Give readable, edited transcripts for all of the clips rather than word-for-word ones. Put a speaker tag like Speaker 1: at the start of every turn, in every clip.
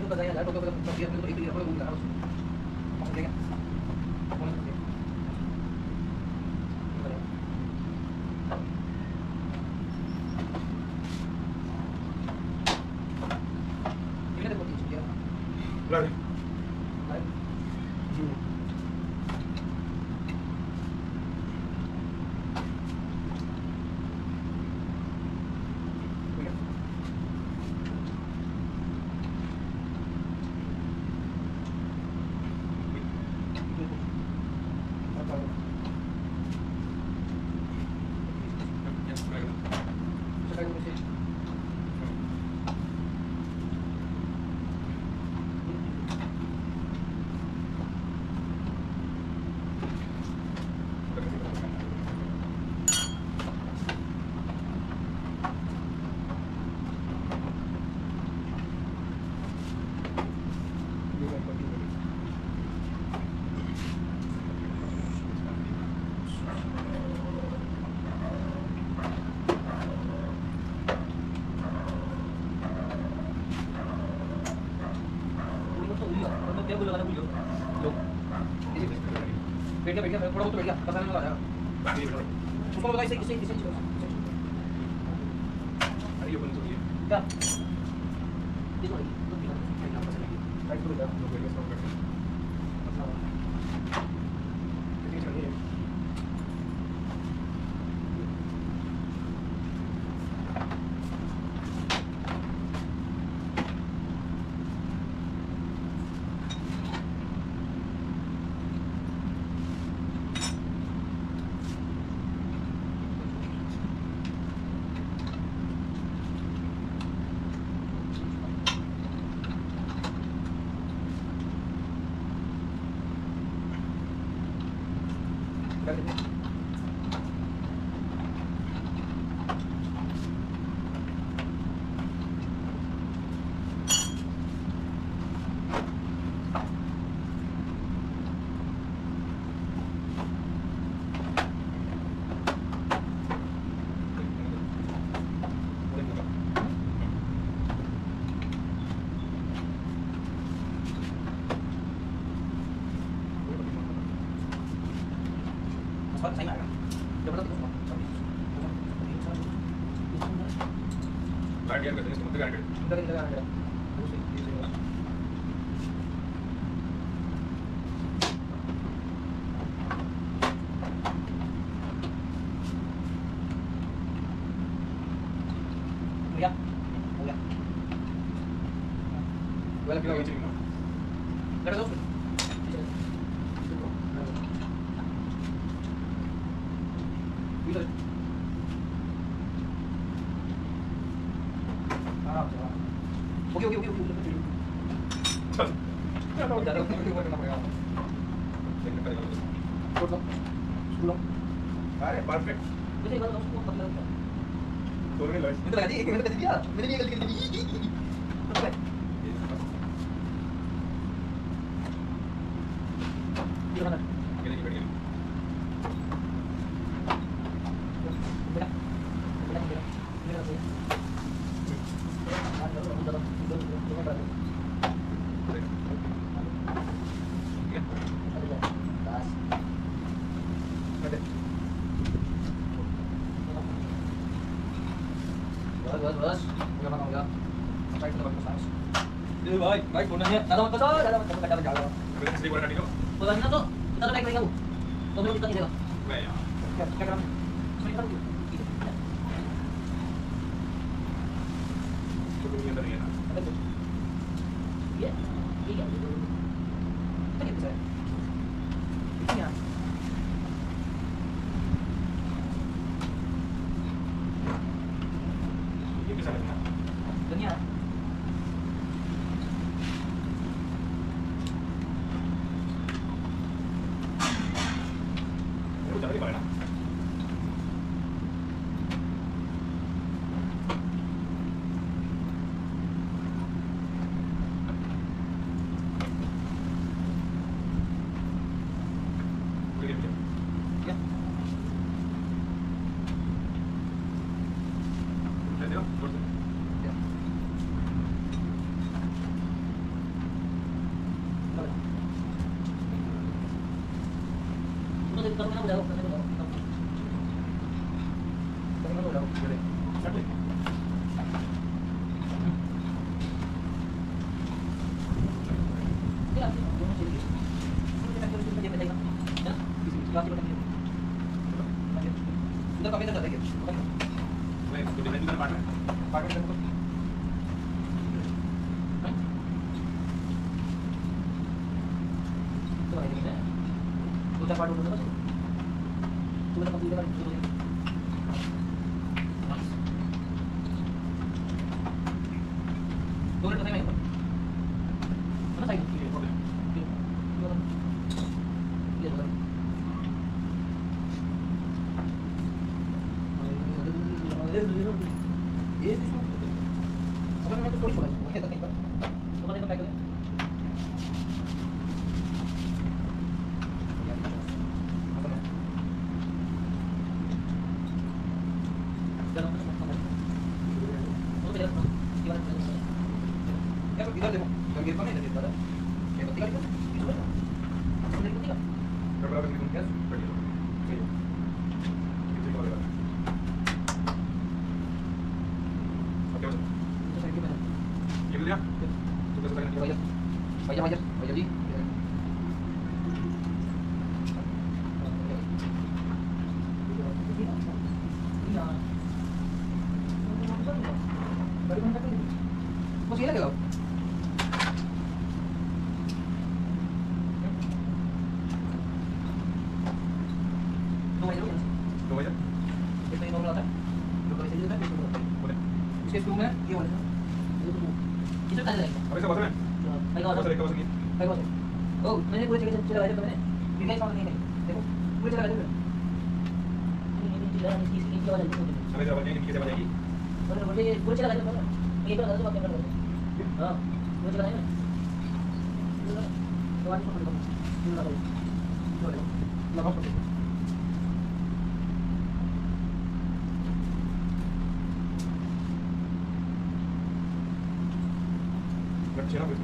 Speaker 1: तो बताया यार तो दिया तो एक को बोल रहा हूं समझ गया ये देखो ठीक है
Speaker 2: Claro.
Speaker 1: क्या बोल रहा है मुझे लोग बैठ गया थोड़ा बहुत बैठ गया पता नहीं लगा उसको बताइए इसे इसे इसे
Speaker 2: अरे ये बंद हो गया
Speaker 1: क्या ये तो राइट को जा
Speaker 2: लोग ये सब करते हैं कितनी चलिए
Speaker 1: sánh lại जब तक
Speaker 2: गाड़ी यार करते हैं इसको मत गाड़ी
Speaker 1: अंदर अंदर आ गया हो गया वाला
Speaker 2: क्या
Speaker 1: क्या
Speaker 2: हो
Speaker 1: कर दो ओके ओके ओके ओके
Speaker 2: चल
Speaker 1: ज्यादा करना पड़ेगा
Speaker 2: देखने पड़ेगा
Speaker 1: छोड़ दो स्कूल
Speaker 2: अरे परफेक्ट
Speaker 1: मुझे एक बात उसको पता लगा
Speaker 2: तो नहीं लगा
Speaker 1: मुझे लगा जी मैंने कर दिया मैंने ये गलती कर दी ये बना
Speaker 2: ये नहीं बढ़िया
Speaker 1: बेटा बेटा मेरा बस udah mana udah sampai ke tempat kelas ini baik baik gunanya dalam kesal dalam kadang jalan
Speaker 2: अभी इसलिए बड़ा गाड़ी को
Speaker 1: pulang tuh kita tuh naik lagi kamu tuh kita ini
Speaker 2: मैं यार
Speaker 1: ya sekarang sekarang
Speaker 2: तो भी अंदर नहीं है ना
Speaker 1: ada tuh iya iya tadi bisa ini ya
Speaker 2: ये कैसा लगना
Speaker 1: dunia
Speaker 2: वो चल नहीं पाएगा
Speaker 1: ya
Speaker 2: कैसे हो
Speaker 1: ya तब ना बुलाओ करने बुलाओ तब ना बुलाओ चले चल क्या दोनों चीज मुझे ना कुछ मुझे बताइएगा ना किसी क्लास में बताइए उधर कभी तक बताइए
Speaker 2: मैं इसको डिजाइन करना
Speaker 1: पार्ट में तो भाई देखिए दो चार पार्ट होने बस तो मेरा कंप्लीट कर दो मिनट बताइए मैं ना साइड ये दो ये इसको अगर मैं तो थोड़ी छोड़ा वो कहता कहीं पर तो मैंने तो पैक कर इधर देखो जब गिर नहीं देता ये बत्ती का देखो बत्ती का
Speaker 2: कपड़ा भी निकल गया बढ़िया किसी को लगा ओके बस
Speaker 1: तो साइड में
Speaker 2: ये लिया तो कैसे करना
Speaker 1: भैया भैया भैया भैया जी बस ये लगेगा
Speaker 2: तो भैया
Speaker 1: कितना ही नॉर्मल आता है जो कैसे देता है
Speaker 2: बोले
Speaker 1: इसके स्क्रू में ये वाला कितना टाइम लगेगा
Speaker 2: अबे सब बता
Speaker 1: भाई का
Speaker 2: मैं
Speaker 1: वाला
Speaker 2: बस नहीं
Speaker 1: भाई वाला ओ मैंने पूरे जगह चला रहा था मैंने डिजाइन साउंड नहीं है देखो पूरे चला रहा था ये चला इसकी की वाला देखो
Speaker 2: अबे जब बजाएंगे नीचे से बजाएगी
Speaker 1: और बोले पूरे चला रहा था ये तो बात कर रहा हां पूरे चला है तो आज को लगा लगा
Speaker 2: बच्चे ना कुछ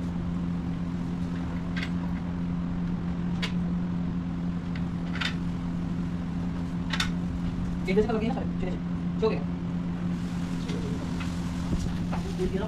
Speaker 1: एक जैसे लगे ना सर चलिए चलो गया ये गिरा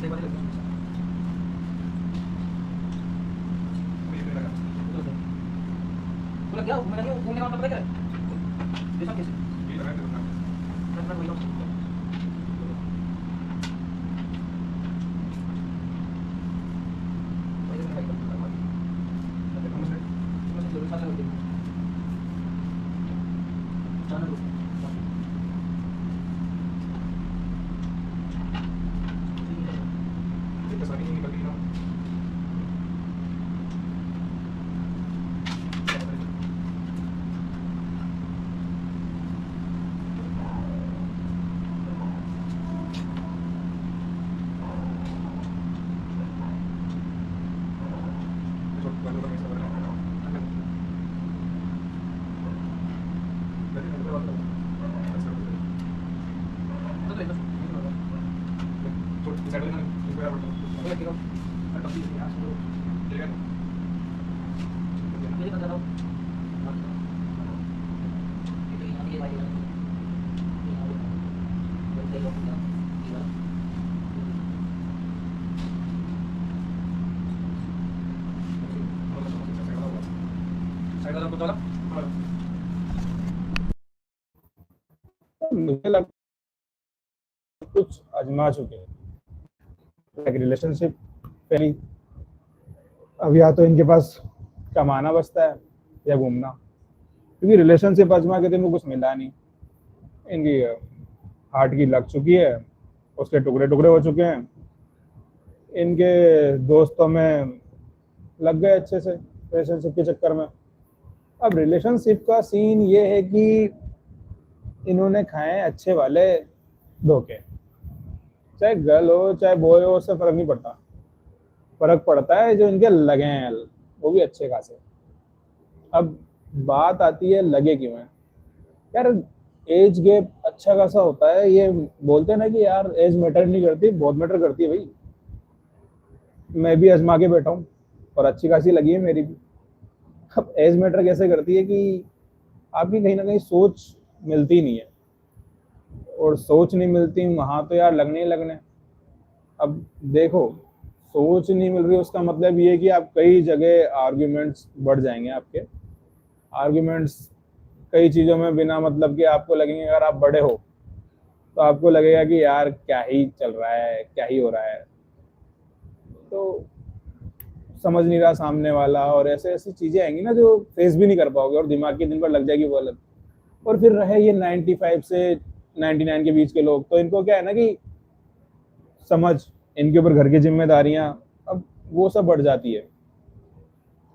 Speaker 1: सही बात है
Speaker 2: ये मेरा
Speaker 1: बोला क्या मैंने नहीं घूमने का मतलब क्या है ये सब कैसे
Speaker 2: ये लगा के रखना
Speaker 1: मैं वही लोग वही मैं भाई
Speaker 2: हमसे
Speaker 1: मैं जरूर साथ में जाना दो
Speaker 2: ये तस्वीर नहीं निकल रही ना
Speaker 1: साइड वाला कुछ वाला
Speaker 3: मुझे लगता है कुछ आजमा चुके हैं एक रिलेशनशिप पहली। अब या तो इनके पास कमाना बचता है या घूमना, क्योंकि रिलेशनशिप आजमा के तो इनको कुछ मिला नहीं। इनकी हार्ट की लग चुकी है, उसके टुकड़े टुकड़े हो चुके हैं, इनके दोस्तों में लग गए अच्छे से रिलेशनशिप के चक्कर में। अब रिलेशनशिप का सीन ये है कि इन्होंने खाए अच्छे वाले धोखे, चाहे गर्ल हो चाहे बॉय हो, उससे फर्क नहीं पड़ता। फर्क पड़ता है जो इनके लगे हैं, वो भी अच्छे खासे। अब बात आती है लगे क्यों है यार। एज गैप अच्छा खासा होता है, ये बोलते हैं ना कि यार एज मैटर नहीं करती, बहुत मैटर करती है भाई। मैं भी आजमा के बैठा हूँ और अच्छी खासी लगी है मेरी भी। अब एज मैटर कैसे करती है कि आपकी कहीं ना कहीं सोच मिलती नहीं है, और सोच नहीं मिलती वहाँ तो यार लगने ही लगने। अब देखो, सोच नहीं मिल रही उसका मतलब ये है कि आप कई जगह आर्ग्यूमेंट्स बढ़ जाएंगे आपके। आर्ग्यूमेंट्स कई चीज़ों में बिना मतलब कि आपको लगेंगे, अगर आप बड़े हो तो आपको लगेगा कि यार क्या ही चल रहा है, क्या ही हो रहा है, तो समझ नहीं रहा सामने वाला, और ऐसे ऐसी चीज़ें आएंगी ना जो फेस भी नहीं कर पाओगे और दिमाग के दिन पर लग जाएगी वो अलग। और फिर रहे ये 95 से 99 के बीच के लोग, तो इनको क्या है ना कि समझ, इनके ऊपर घर की जिम्मेदारियां, अब वो सब बढ़ जाती है।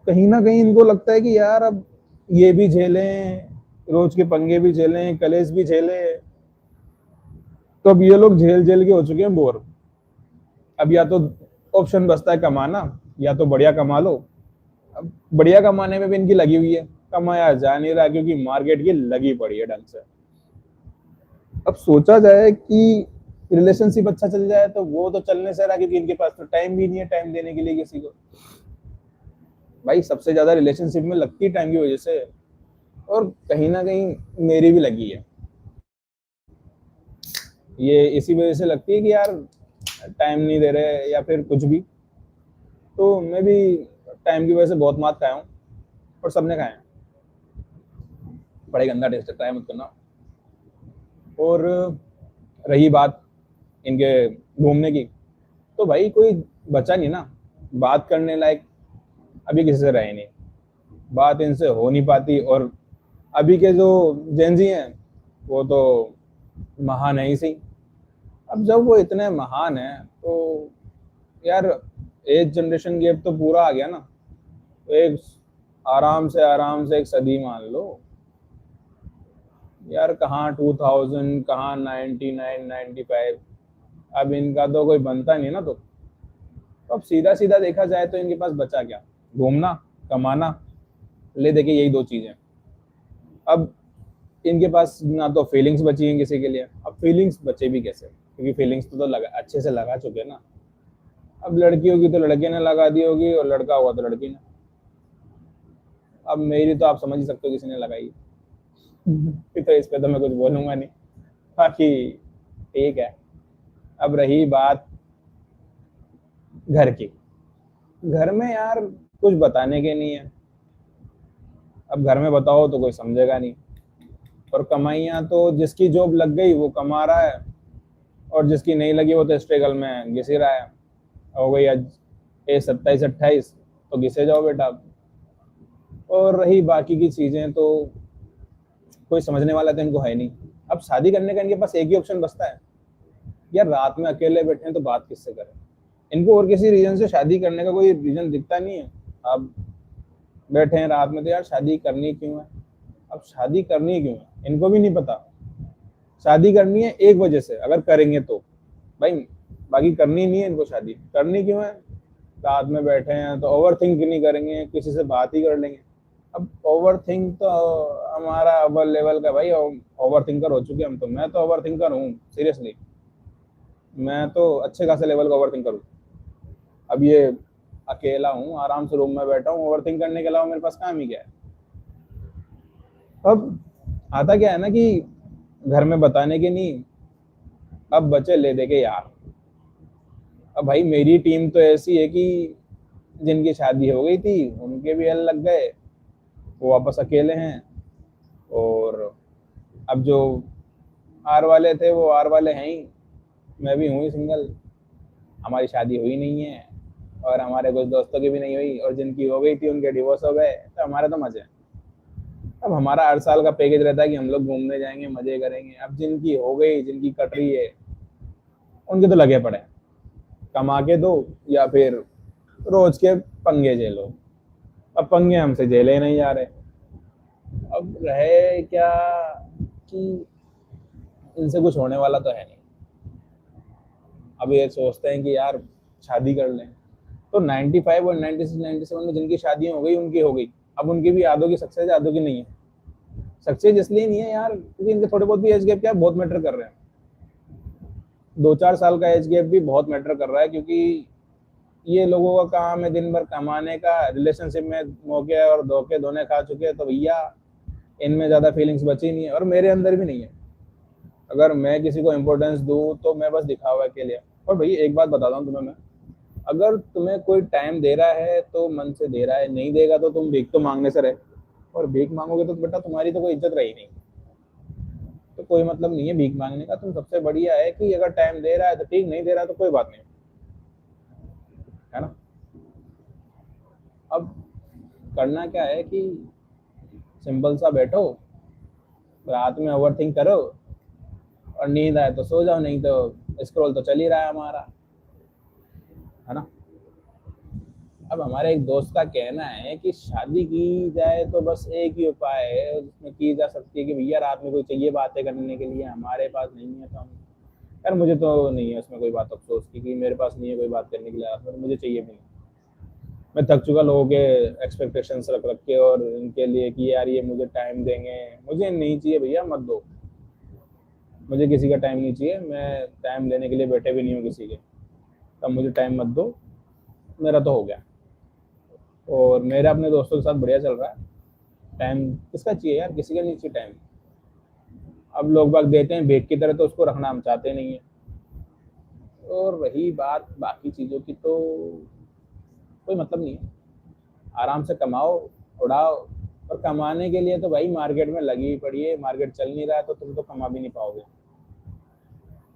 Speaker 3: कहीं ना कहीं इनको लगता है कि यार अब ये भी झेलें, रोज के पंगे भी झेलें, कलेश भी झेलें। तो अब ये लोग झेल झेल के हो चुके हैं बोर। अब या तो ऑप्शन बचता है कमाना, या तो बढ़िया कमा लो। अब बढ़िया कमाने में भी इनकी लगी हुई है, कमाया जा नहीं रहा क्योंकि मार्केट की लगी पड़ी है ढंग से। अब सोचा जाए कि रिलेशनशिप अच्छा चल जाए तो वो तो चलने से रहा, क्योंकि इनके पास तो टाइम भी नहीं है टाइम देने के लिए किसी को। भाई सबसे ज्यादा रिलेशनशिप में लगती है टाइम की वजह से, और कहीं ना कहीं मेरी भी लगी है। ये इसी वजह से लगती है कि यार टाइम नहीं दे रहे या फिर कुछ भी। तो मैं भी टाइम की वजह से बहुत मात खाया हूँ, और सबने खाया है। बड़े गंदा टेस्ट है, ट्राई मत करना। और रही बात इनके घूमने की, तो भाई कोई बचा नहीं ना बात करने लायक। अभी किसी से रहे नहीं, बात इनसे हो नहीं पाती। और अभी के जो जेंजी हैं वो तो महान है ही सही। अब जब वो इतने महान हैं तो यार एज जनरेशन गैप तो पूरा आ गया ना। तो एक आराम से एक सदी मान लो यार। कहाँ 2000, कहाँ 99, 95। अब इनका तो कोई बनता नहीं ना। तो अब सीधा सीधा देखा जाए तो इनके पास बचा क्या? घूमना, कमाना, ले देखिए यही दो चीजें। अब इनके पास ना तो फीलिंग्स बची हैं किसी के लिए। अब फीलिंग्स बचे भी कैसे, क्योंकि फीलिंग्स तो लगा अच्छे से लगा चुके हैं ना। अब लड़की होगी तो लड़के ने लगा दी होगी, और लड़का हुआ तो लड़की ने। अब मेरी तो आप समझ ही सकते हो किसी ने लगाई। तो इस पे तो मैं कुछ बोलूंगा नहीं, बाकी ठीक है। अब रही बात घर की। घर में यार कुछ बताने के नहीं है। अब घर में बताओ तो कोई समझेगा नहीं। और कमाइयाँ तो जिसकी जॉब लग गई वो कमा रहा है, और जिसकी नहीं लगी वो तो स्ट्रगल में घिस ही रहा है। हो गई आज ए 27-28 तो घिसे जाओ बेटा। और रही बाकी की चीजें तो कोई समझने वाला तो इनको है नहीं। अब शादी करने का इनके पास एक ही ऑप्शन बचता है, यार रात में अकेले बैठे हैं तो बात किससे करें। इनको और किसी रीजन से शादी करने का कोई रीजन दिखता नहीं है। अब बैठे हैं रात में तो यार शादी करनी क्यों है। अब शादी करनी क्यों है इनको भी नहीं पता। शादी करनी है एक वजह से, अगर करेंगे तो भाई, बाकी करनी नहीं है इनको। शादी करनी क्यों है, रात में बैठे हैं तो ओवर थिंक नहीं करेंगे, किसी से बात ही कर लेंगे। अब ओवर थिंक तो हमारा अव्वल लेवल का भाई, ओवर थिंकर हो चुके हम तो। मैं तो ओवर थिंकर हूँ सीरियसली, मैं तो अच्छे खासे लेवल का ओवर थिंकर हूँ। अब ये अकेला हूँ, आराम से रूम में बैठा हूँ, ओवर थिंक करने के अलावा मेरे पास काम ही क्या है। अब आता क्या है ना कि घर में बताने के नहीं, अब बचे ले दे के यार। अब भाई मेरी टीम तो ऐसी है कि जिनकी शादी हो गई थी उनके भी हल लग गए, वो वापस अकेले हैं। और अब जो आर वाले थे वो आर वाले हैं ही, मैं भी हूँ ही सिंगल। हमारी शादी हुई नहीं है और हमारे कुछ दोस्तों की भी नहीं हुई, और जिनकी हो गई थी उनके डिवोर्स हो गए, तो हमारे तो मजे हैं। अब हमारा हर साल का पैकेज रहता है कि हम लोग घूमने जाएंगे, मजे करेंगे। अब जिनकी हो गई, जिनकी कट रही है, उनके तो लगे पड़े हैं, कमा के दो या फिर रोज के पंगे झेलो। अब पंगे हमसे झेले नहीं जा रहे। अब रहे क्या कि इनसे कुछ होने वाला तो है नहीं। अब ये सोचते हैं कि यार शादी कर लें, तो 95 और 96 97 में जिनकी शादियां हो गई उनकी हो गई। अब उनकी भी आधों की सक्सेस है, आधों की नहीं है। सक्सेस इसलिए नहीं है यार क्योंकि इनके थोड़े बहुत भी एज गैप क्या बहुत मैटर कर रहे हैं। 2-4 साल का एज गैप भी बहुत मैटर कर रहा है, क्योंकि ये लोगों का काम है दिन भर कमाने का, रिलेशनशिप में मौके और धोखे धोने खा चुके हैं, तो भैया इनमें ज्यादा फीलिंग्स बची नहीं है, और मेरे अंदर भी नहीं है। अगर मैं किसी को इम्पोर्टेंस दूं तो मैं बस दिखावा के लिए। और भैया एक बात बताता हूँ तुम्हें मैं, अगर तुम्हें कोई टाइम दे रहा है तो मन से दे रहा है, नहीं देगा तो तुम भीख तो मांगने से रहे। और भीख मांगोगे तो बेटा तुम्हारी तो कोई इज्जत रही नहीं, तो कोई मतलब नहीं है भीख मांगने का। तुम सबसे बढ़िया है कि अगर टाइम दे रहा है तो ठीक, नहीं दे रहा तो कोई बात नहीं, है ना। अब करना क्या है कि सिंपल सा बैठो, रात में ओवर थिंक करो, और नींद आए तो सो जाओ, नहीं तो स्क्रॉल तो चल ही रहा है हमारा, है ना। अब हमारे एक दोस्त का कहना है कि शादी की जाए तो बस एक ही उपाय है उसमें की जा सकती है कि भैया रात में कोई चाहिए बातें करने के लिए, हमारे पास नहीं है तो हम। यार मुझे तो नहीं है उसमें कोई बात अफसोस की कि मेरे पास नहीं है कोई बात करने के लिए रात में, तो मुझे चाहिए भी नहीं। मैं थक चुका लोगों के एक्सपेक्टेशंस रख रख के, और इनके लिए कि यार ये मुझे टाइम देंगे, मुझे नहीं चाहिए भैया, मत दो। मुझे किसी का टाइम नहीं चाहिए, मैं टाइम लेने के लिए बैठे भी नहीं हूँ किसी के, तब मुझे टाइम मत दो, मेरा तो हो गया। और मेरा अपने दोस्तों के साथ बढ़िया चल रहा है। टाइम किसका चाहिए यार, किसी का नहीं चाहिए टाइम। अब लोग बाग देते हैं भीख की तरह, तो उसको रखना हम चाहते नहीं है। और रही बात बाकी चीज़ों की तो कोई मतलब नहीं है। आराम से कमाओ, उड़ाओ। और कमाने के लिए तो भाई मार्केट में लगी ही पड़ी है, मार्केट चल नहीं रहा है तो तुम तो कमा भी नहीं पाओगे।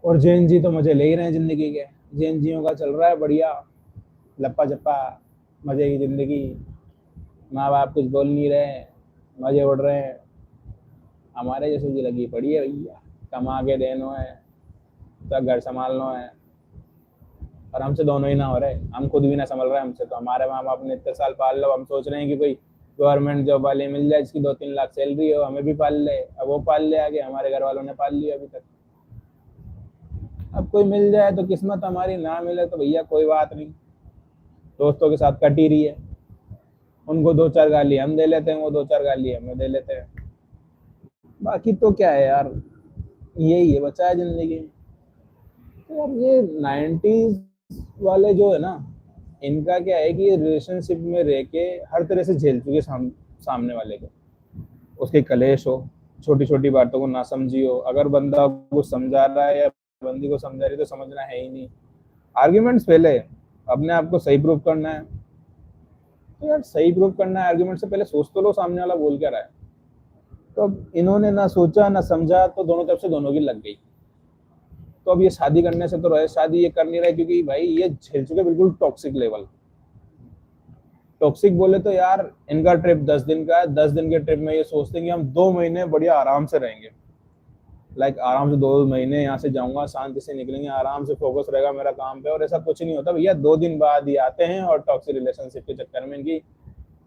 Speaker 3: और जेन जी तो मजे ले ही रहे हैं जिंदगी के। जेन जियों का चल रहा है बढ़िया, लप्पा चप्पा, मजे की जिंदगी। माँ बाप कुछ बोल नहीं रहे, मजे उड़ रहे हैं। हमारे जैसे की लगी पड़ी है भैया, कमा के देना है तो घर संभालना है, और हमसे दोनों ही ना हो रहे, हम खुद भी ना संभल रहे हमसे। तो हमारे माँ बाप ने इतने साल पाल लो, हम सोच रहे हैं कि कोई गवर्नमेंट जॉब वाले मिल जाए जिसकी 2-3 लाख सैलरी हो, हमें भी पाल ले। अब वो पाल ले आगे, हमारे घर वालों ने पाल लिया अभी तक। अब कोई मिल जाए तो किस्मत हमारी, ना मिले तो भैया कोई बात नहीं, दोस्तों के साथ कट ही रही है। उनको 2-4 गाली हम दे लेते हैं, वो 2-4 गाली हमें दे लेते हैं। बाकी तो क्या है यार, यही है बचा है जिंदगी। तो यार ये 90s वाले जो है ना, इनका क्या है कि रिलेशनशिप में रह के हर तरह से झेल चुके सामने वाले को। उसके कलेश हो, छोटी छोटी बातों को ना समझी हो, अगर बंदा को समझा रहा है या बंदी को समझा रही तो समझना है ही नहीं। आर्ग्यूमेंट्स पहले, अपने आप को सही प्रूव करना है, तो यार सही प्रूव करना है आर्ग्यूमेंट से पहले सोच तो लो सामने वाला बोल क्या रहा है। तो अब इन्होंने ना सोचा ना समझा, तो दोनों तरफ से दोनों की लग गई। तो अब ये शादी करने से तो रहे, शादी ये कर नहीं रहे क्योंकि भाई ये झेल चुके बिल्कुल टॉक्सिक लेवल। टॉक्सिक बोले तो यार इनका ट्रिप 10 दिन का है, 10 दिन के ट्रिप में ये सोचते हैं कि हम 2 महीने बढ़िया आराम से रहेंगे, लाइक आराम से 2 महीने यहाँ से जाऊंगा, शांति से निकलेंगे, आराम से फोकस रहेगा मेरा काम पे। और ऐसा कुछ नहीं होता भैया, 2 दिन बाद ही आते हैं और टॉक्सिक रिलेशनशिप के चक्कर में इनकी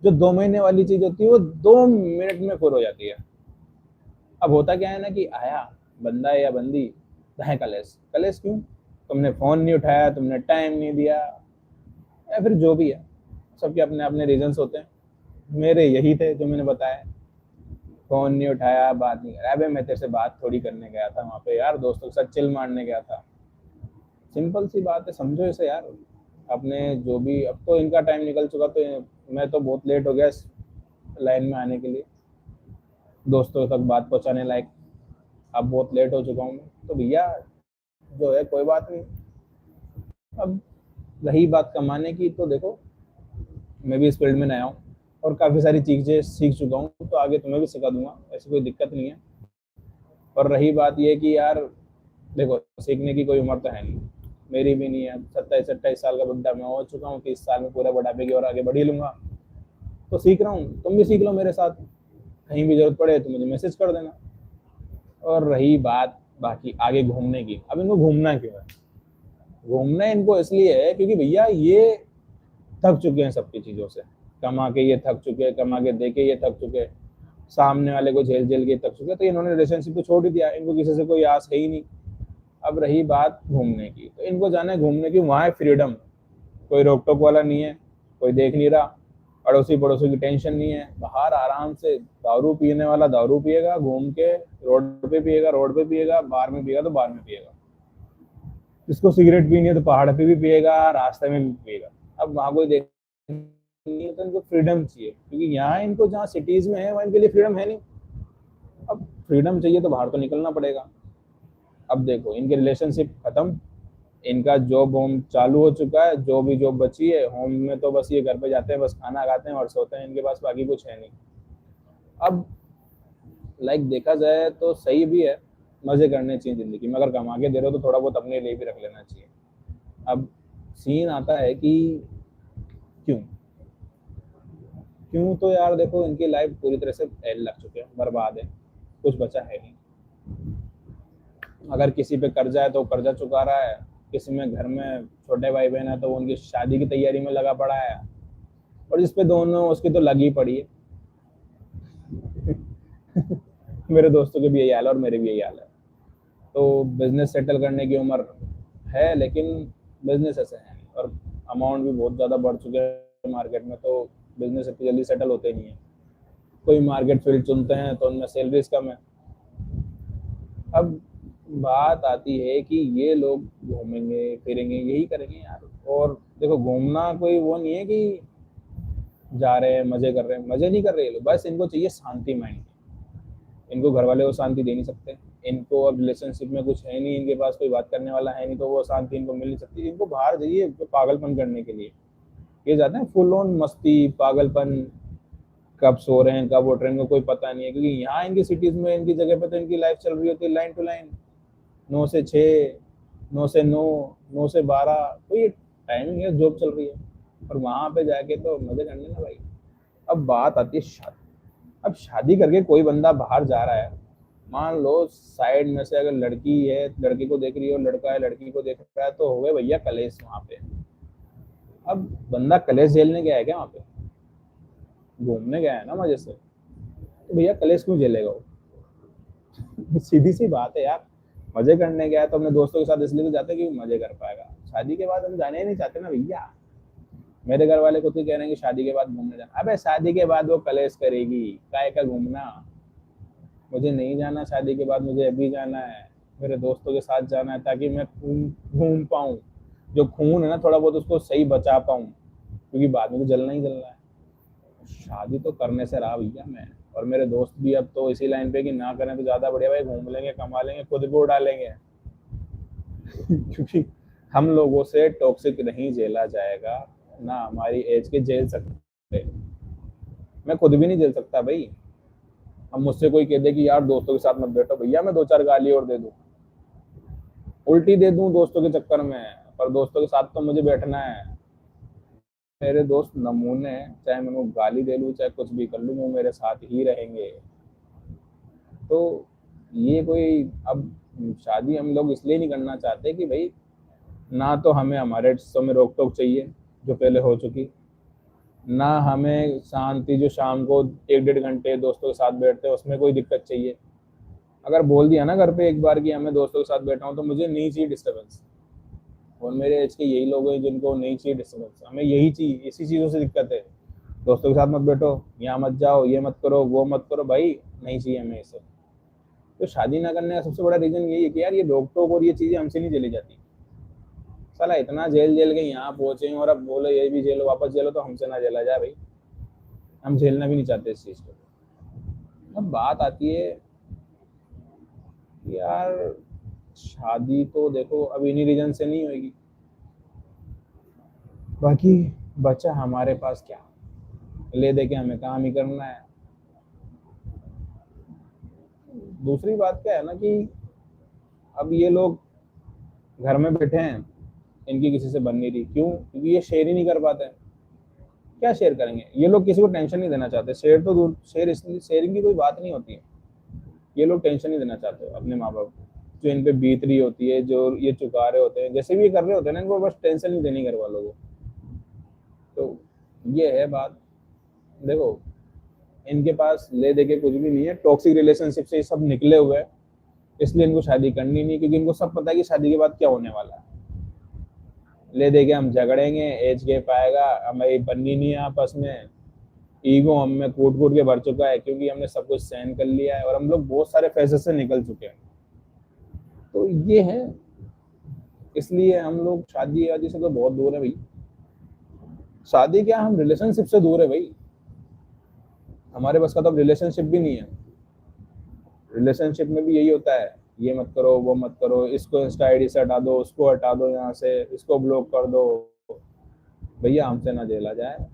Speaker 3: जो 2 महीने वाली चीज होती है वो 2 मिनट में पूरी हो जाती है। अब होता क्या है ना कि आया बंदा या बंदी, है कलेश। कलेश क्यों? तुमने फोन नहीं उठाया, तुमने टाइम नहीं दिया, या फिर जो भी है, सबके अपने अपने रीजंस होते हैं। मेरे यही थे जो मैंने बताया, फोन नहीं उठाया, बात नहीं करा। अबे मैं तेरे से बात थोड़ी करने गया था वहाँ पे यार, दोस्तों के साथ चिल मारने गया था। सिंपल सी बात है, समझो इसे यार। अपने जो भी, अब तो इनका टाइम निकल चुका, तो मैं तो बहुत लेट हो गया इस लाइन में आने के लिए, दोस्तों तक बात पहुँचाने लायक। अब बहुत लेट हो चुका हूँ मैं, तो भैया जो है कोई बात नहीं। अब रही बात कमाने की, तो देखो मैं भी इस फील्ड में नया हूँ और काफ़ी सारी चीज़ें सीख चुका हूँ, तो आगे तुम्हें भी सिखा दूंगा, ऐसी कोई दिक्कत नहीं है। और रही बात ये कि यार देखो, सीखने की कोई उम्र तो है नहीं, मेरी भी नहीं है। 27-28 साल का बुढ़ा मैं हो चुका हूँ, 30 साल में पूरा बुढ़ापे की और आगे बढ़ ही लूँगा। तो सीख रहा हूँ, तुम भी सीख लो मेरे साथ, कहीं भी जरूरत पड़े तो मुझे मैसेज कर देना। और रही बात बाकी आगे घूमने की, अब इनको घूमना क्यों है? घूमना इनको इसलिए है क्योंकि भैया ये थक चुके हैं सबकी चीज़ों से। कमा के ये थक चुके हैं, कमा के दे के ये थक चुके हैं, सामने वाले को झेल झेल के थक चुके हैं, तो इन्होंने रिलेशनशिप को छोड़ ही दिया। इनको किसी से कोई आस है ही नहीं। अब रही बात घूमने की, तो इनको जाना है घूमने की, वहाँ है फ्रीडम, कोई रोक टोक वाला नहीं है, कोई देख नहीं रहा, अड़ोसी पड़ोसी की टेंशन नहीं है। बाहर आराम से दारू पीने वाला दारू पिएगा, घूम के रोड पे पिएगा, रोड पे पिएगा, बार में पिएगा तो बार में पिएगा, जिसको सिगरेट पीनी है तो पहाड़ पे भी पिएगा, रास्ते में भी पिएगा। अब वहाँ कोई देख नहीं है, तो इनको फ्रीडम चाहिए, क्योंकि यहाँ इनको जहाँ सिटीज में है वहाँ इनके लिए फ्रीडम है नहीं। अब फ्रीडम चाहिए तो बाहर तो निकलना पड़ेगा। अब देखो इनके रिलेशनशिप खत्म, इनका जॉब होम चालू हो चुका है, जो भी जॉब बची है होम में, तो बस ये घर पे जाते हैं, बस खाना खाते हैं और सोते हैं, इनके पास बाकी कुछ है नहीं। अब लाइक देखा जाए तो सही भी है, मजे करने चाहिए जिंदगी में, अगर कमा के दे रहे हो तो थोड़ा बहुत अपने लिए भी रख लेना चाहिए। अब सीन आता है कि क्यों क्यों, तो यार देखो इनकी लाइफ पूरी तरह से एल लग चुके हैं, बर्बाद है, कुछ बचा है नहीं। अगर किसी पे कर्जा है तो कर्जा चुका रहा है, किसी में घर में छोटे भाई बहन है तो वो उनकी शादी की तैयारी में लगा पड़ा है, और जिस पे दोनों उसकी तो लगी पड़ी है। मेरे दोस्तों के भी यही हाल है और मेरे भी यही हाल है। तो बिजनेस सेटल करने की उम्र है, लेकिन बिजनेस ऐसे है नहीं, और अमाउंट भी बहुत ज़्यादा बढ़ चुके हैं मार्केट में, तो बिजनेस इतनी जल्दी सेटल होते नहीं है। कोई मार्केट फील्ड चुनते हैं तो उनमें सैलरीज कम है। अब बात आती है कि ये लोग घूमेंगे फिरेंगे यही करेंगे यार। और देखो घूमना कोई वो नहीं है कि जा रहे हैं मजे कर रहे हैं, मजे नहीं कर रहे ये लोग, बस इनको चाहिए शांति माइंड। इनको घर वाले को शांति दे नहीं सकते, इनको अब रिलेशनशिप में कुछ है नहीं, इनके पास कोई बात करने वाला है नहीं, तो वो शांति इनको मिल नहीं सकती। इनको बाहर जाइए पागलपन करने के लिए, ये जाते हैं फुल ऑन मस्ती पागलपन, कब सो रहे हैं कब उठ रहे हैं इनको कोई पता नहीं है। क्योंकि यहाँ इनकी सिटीज में इनकी जगह पे तो इनकी लाइफ चल रही होती है लाइन टू लाइन, 9 से 6, 9 से 9, 9 से 12, तो ये टाइमिंग है, जॉब चल रही है, और वहाँ पे जाके तो मजे करने ना भाई। अब बात आती है शादी। अब शादी करके कोई बंदा बाहर जा रहा है, मान लो साइड में से अगर लड़की है, लड़की को देख रही है, और लड़का है लड़की को देख रहा है, तो हो गए भैया कलेश वहाँ पे। अब बंदा कलेश झेलने गया है क्या? वहाँ पे घूमने गया है ना मजे से, तो भैया कलेश क्यों झेलेगा वो? सीधी सी बात है यार, मजे करने गया है तो अपने दोस्तों के साथ इसलिए तो जाते हैं कि मजे कर पाएगा। शादी के बाद हम जाने ही नहीं चाहते ना भैया। मेरे घर वाले खुद ही कह रहे हैं कि शादी के बाद घूमने जाना। अबे शादी के बाद वो कलेश करेगी, काय का घूमना? मुझे नहीं जाना शादी के बाद, मुझे अभी जाना है, मेरे दोस्तों के साथ जाना है, ताकि मैं घूम पाऊँ, जो खून है ना थोड़ा बहुत उसको सही बचा पाऊँ, क्योंकि बाद में तो जलना ही जलना है। शादी तो करने से रहा भैया मैं, और मेरे दोस्त भी अब तो इसी लाइन पे कि ना करें तो ज़्यादा बढ़िया भाई, घूम लेंगे, कमा लेंगे, खुद को उड़ा लेंगे। क्योंकि हम लोगों से टॉक्सिक नहीं झेला जाएगा, ना हमारी एज के झेल सकते। मैं खुद भी नहीं झेल सकता भाई। अब मुझसे कोई कह दे कि यार दोस्तों के साथ मत बैठो, भैया मैं 2-4 गाली और दे दूं, उल्टी दे दूं दोस्तों के चक्कर में, पर दोस्तों के साथ तो मुझे बैठना है। मेरे दोस्त नमूने हैं, चाहे मैं उनको गाली दे लूं चाहे कुछ भी कर लूं, वो मेरे साथ ही रहेंगे। तो ये कोई अब शादी हम लोग इसलिए नहीं करना चाहते कि भाई ना तो हमें हमारे रिश्तों में रोक टोक चाहिए जो पहले हो चुकी, ना हमें शांति जो शाम को 1-1.5 घंटे दोस्तों के साथ बैठते हैं उसमें कोई दिक्कत चाहिए। अगर बोल दिया ना घर पे एक बार कि हमें दोस्तों के साथ बैठा हूँ तो मुझे नहीं चाहिए डिस्टर्बेंस। और मेरे एज के यही लोग हैं जिनको नहीं चाहिए डिस्टर्बेंस, हमें यही चाहिए, इसी चीज़ों से दिक्कत है। दोस्तों के साथ मत बैठो, यहाँ मत जाओ, ये मत करो, वो मत करो, भाई नहीं चाहिए हमें ये सब। तो शादी ना करने का सबसे बड़ा रीजन यही है कि यार ये रोक टोक और ये चीज़ें हमसे नहीं झेली जाती। साला इतना जेल जेल के यहाँ पहुंचे हैं और अब बोलो ये भी जेलो वापस जेलो, तो हमसे ना झेला जाए भाई, हम झेलना भी नहीं चाहते इस चीज़ को। अब बात आती है कि यार शादी तो देखो अब इन्हीं रीजन से नहीं होगी, बाकी बचा हमारे पास क्या, ले दे के हमें काम ही करना है। दूसरी बात क्या है ना कि अब ये लोग घर में बैठे हैं, इनकी किसी से बन नहीं रही, क्यों? क्योंकि ये शेयर ही नहीं कर पाते हैं। क्या शेयर करेंगे ये लोग? किसी को टेंशन नहीं देना चाहते। शेयर तो दूर, शेयरिंग की कोई बात नहीं होती है। ये लोग टेंशन नहीं देना चाहते अपने माँ बाप को, जो इन पे बीत रही होती है, जो ये चुका रहे होते हैं, जैसे भी ये कर रहे होते हैं ना, इनको बस टेंशन नहीं देनी घर वालों को। तो ये है बात। देखो इनके पास ले दे के कुछ भी नहीं है, टॉक्सिक रिलेशनशिप से ये सब निकले हुए हैं, इसलिए इनको शादी करनी नहीं, क्योंकि इनको सब पता है कि शादी के बाद क्या होने वाला है। ले दे के हम झगड़ेंगे, एज गैप आएगा, हमारी बननी नहीं है आपस में, ईगो हम में कूट कूट के भर चुका है, क्योंकि हमने सब कुछ सहन कर लिया है और हम लोग बहुत सारे फेजेस से निकल चुके हैं। तो ये है, इसलिए हम लोग शादी वादी से तो बहुत दूर है भाई। शादी क्या, हम रिलेशनशिप से दूर है भाई। हमारे बस का तो अब रिलेशनशिप भी नहीं है। रिलेशनशिप में भी यही होता है, ये मत करो, वो मत करो, इसको इंस्टा आईडी से हटा दो, उसको हटा दो, यहाँ से इसको ब्लॉक कर दो। भैया हमसे ना झेला जाए।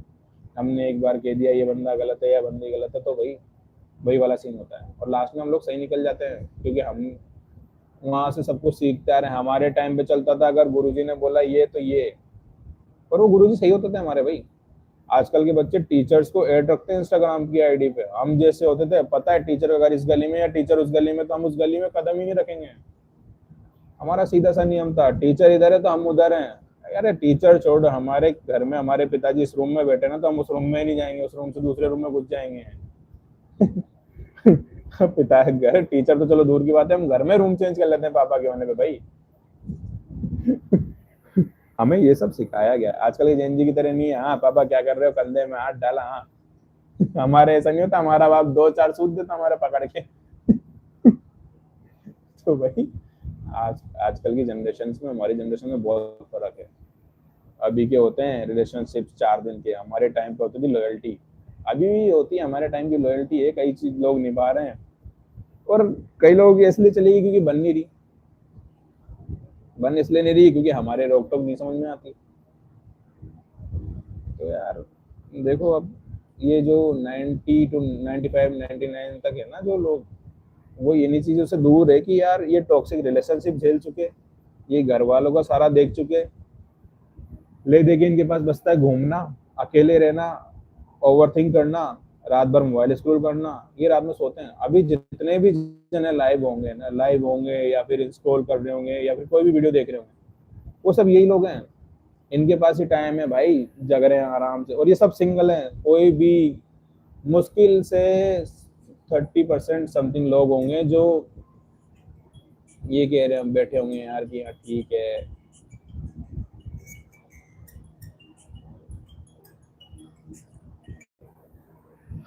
Speaker 3: हमने एक बार कह दिया ये बंदा गलत है या बंदी गलत है, तो वही वाला सीन होता है और लास्ट में हम लोग सही निकल जाते हैं, क्योंकि हम वहां से सब कुछ सीखते आ रहे हैं। हमारे टाइम पे चलता था अगर गुरुजी ने बोला ये तो ये, और वो गुरुजी सही होते थे हमारे भाई। आजकल के बच्चे टीचर्स को ऐड रखते हैं इंस्टाग्राम की आईडी पे। हम जैसे होते थे, पता है टीचर अगर इस गली में या टीचर उस गली में, तो हम उस गली में कदम ही नहीं रखेंगे। हमारा सीधा सा नियम था, टीचर इधर है तो हम उधर हैं। अरे टीचर छोड़, हमारे घर में हमारे पिताजी इस रूम में बैठे ना, तो हम उस रूम में नहीं जाएंगे, उस रूम से दूसरे रूम में घुस जाएंगे। पिता घर, टीचर तो चलो दूर की बात है, हम घर में रूम चेंज कर लेते हैं पापा के होने पे भाई। हमें ये सब सिखाया गया। आजकल की जेन जी की तरह नहीं है, हाँ पापा क्या कर रहे हो, कंधे में हाथ डाला, हाँ। हमारे ऐसा नहीं होता, हमारा बाप 2-4 सूद देता हमारे पकड़ के। तो भाई आजकल की जनरेशन में हमारी जनरेशन में बहुत फर्क है। अभी के होते हैं रिलेशनशिप 4 दिन के, हमारे टाइम पे होती थी लॉयल्टी। अभी भी होती है हमारे टाइम की लॉयल्टी है, कई चीज लोग निभा रहे हैं और कई लोग इसलिए चलेगी क्योंकि बन नहीं रही। बन इसलिए नहीं रही क्योंकि हमारे रोक टोक नहीं समझ में आती। तो यार देखो अब ये जो 90 to 95 99 तक है ना जो लोग, वो इन्हीं चीजों से दूर है कि यार ये टॉक्सिक रिलेशनशिप झेल चुके, ये घर वालों का सारा देख चुके, ले दे के इनके पास बसता है घूमना, अकेले रहना, ओवरथिंक करना, रात भर मोबाइल स्क्रॉल करना, ये रात में सोते हैं। अभी जितने भी जने लाइव होंगे या फिर स्क्रॉल कर रहे होंगे या फिर कोई भी वीडियो देख रहे होंगे, वो सब यही लोग हैं। इनके पास ही टाइम है भाई, जग रहे हैं आराम से, और ये सब सिंगल हैं। कोई भी मुश्किल से 30% समथिंग लोग होंगे जो ये कह रहे हैं, बैठे होंगे यार कि हाँ ठीक है।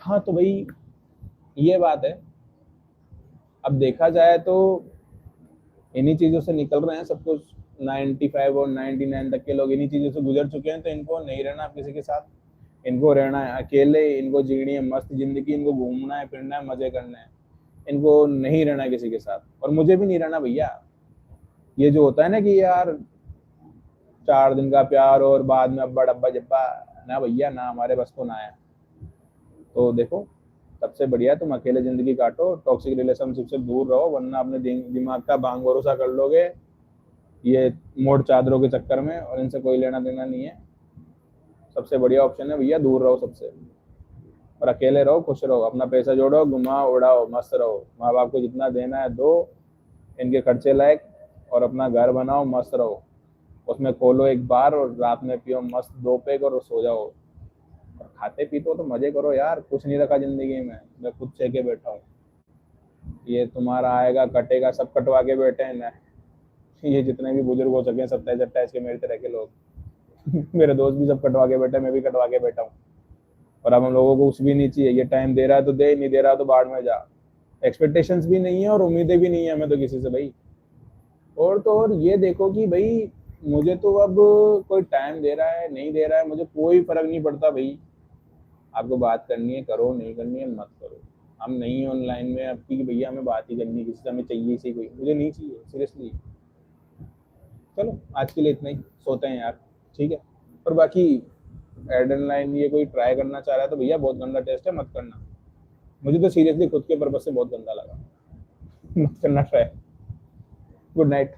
Speaker 3: हाँ तो भाई ये बात है। अब देखा जाए तो इन्हीं चीजों से निकल रहे हैं सब कुछ। 95 और 99 तक के लोग इन्हीं चीजों से गुजर चुके हैं। तो इनको नहीं रहना किसी के साथ, इनको रहना है अकेले, इनको जीनी है मस्त जिंदगी, इनको घूमना है, फिरना है, मजे करने हैं, इनको नहीं रहना किसी के साथ। और मुझे भी नहीं रहना भैया। ये जो होता है ना कि यार 4 दिन का प्यार और बाद में अब्बा डब्बा जब्बा, ना भैया ना, हमारे बस को ना है। तो देखो, सबसे बढ़िया तुम अकेले जिंदगी काटो, टॉक्सिक रिलेशनशिप से दूर रहो, वरना अपने दिमाग का भांग भरोसा कर लोगे ये मोड़ चादरों के चक्कर में, और इनसे कोई लेना देना नहीं है। सबसे बढ़िया ऑप्शन है भैया, दूर रहो सबसे, और अकेले रहो, खुश रहो, अपना पैसा जोड़ो, घुमाओ उड़ाओ, मस्त रहो, माँ बाप को जितना देना है दो इनके खर्चे लायक, और अपना घर बनाओ, मस्त रहो, उसमें खोलो एक बार और रात में पियो मस्त 2 पैक और सो जाओ। और खाते पीते हो तो मजे करो यार, कुछ नहीं रखा जिंदगी में, मैं खुद सेके बैठा हूँ। ये तुम्हारा आएगा कटेगा, सब कटवा के बैठे हैं ना, ये जितने भी बुजुर्ग हो सके हैं 27-28 के मेरे तरह के लोग मेरे दोस्त भी सब कटवा के बैठे, मैं भी कटवा के बैठा हूँ। और अब हम लोगों को कुछ भी नहीं चाहिए, ये टाइम दे रहा है तो दे, नहीं दे रहा तो बाढ़ में जा। एक्सपेक्टेशंस भी नहीं है और उम्मीदें भी नहीं है हमें तो किसी से भाई। और तो और ये देखो कि भाई मुझे तो अब कोई टाइम दे रहा है नहीं दे रहा है, मुझे कोई फर्क नहीं पड़ता भाई। आपको बात करनी है करो, नहीं करनी है मत करो। हम नहीं ऑनलाइन में अब की भैया हमें बात ही करनी है किसी से, हमें चाहिए ही कोई, मुझे नहीं चाहिए सीरियसली। चलो आज के लिए इतना ही, सोते हैं यार, ठीक है। और बाकी एड्रेनलाइन ये कोई ट्राई करना चाह रहा है तो भैया बहुत गंदा टेस्ट है, मत करना। मुझे तो सीरियसली खुद के पर्पज से बहुत गंदा लगा मत करना ट्राई। Good night.